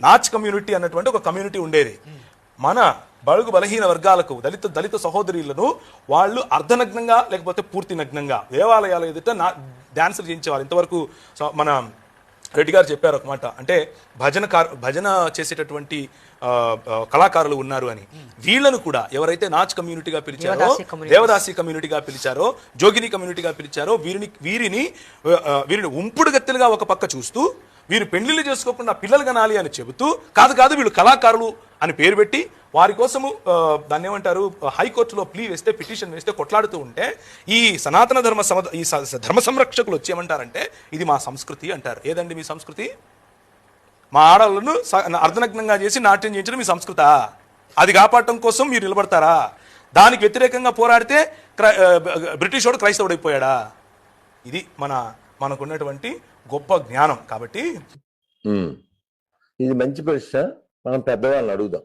Notch community అన్నటువంటి ఒక community ఉండేది. మన బడుగు బలహీన వర్గాలకు దళిత సహోదరులను వాళ్ళు అర్ధనగ్నంగా లేకపోతే పూర్తి నగ్నంగా దేవాలయాల ఎదుట డాన్సులు చేయించేవాళ్ళు. ఇంతవరకు మన రెడ్డి గారు చెప్పారు ఒక మాట, అంటే భజన చేసేటటువంటి కళాకారులు ఉన్నారు అని. వీళ్ళను కూడా ఎవరైతే నాచ్ కమ్యూనిటీగా పిలిచారో, దేవదాసి కమ్యూనిటీగా పిలిచారో, జోగిని కమ్యూనిటీగా పిలిచారో వీరిని ఉంపుడు గత్తెలుగా ఒక పక్క చూస్తూ, వీరు పెళ్లిళ్ళు చేసుకోకుండా పిల్లలు కనాలి అని చెబుతూ, కాదు వీళ్ళు కళాకారులు అని పేరు పెట్టి వారి కోసము దాన్ని ఏమంటారు, హైకోర్టులో పిటిషన్ వేస్తే కొట్లాడుతూ ఉంటే ఈ సనాతన ధర్మ సంరక్షకులు వచ్చి ఏమంటారంటే ఇది మా సంస్కృతి అంటారు. ఏదండి మీ సంస్కృతి? మా ఆడవాళ్ళను అర్ధనగ్నంగా చేసి నాట్యం చేయించడం మీ సంస్కృతా? అది కాపాడటం కోసం మీరు నిలబడతారా? దానికి వ్యతిరేకంగా పోరాడితే బ్రిటిష్ వాడు క్రైస్తవుడైపోయాడా? ఇది మనకున్నటువంటి గొప్ప జ్ఞానం. కాబట్టి ఇది మంచి ప్రశ్న, మనం పెద్దవాళ్ళని అడుగుదాం.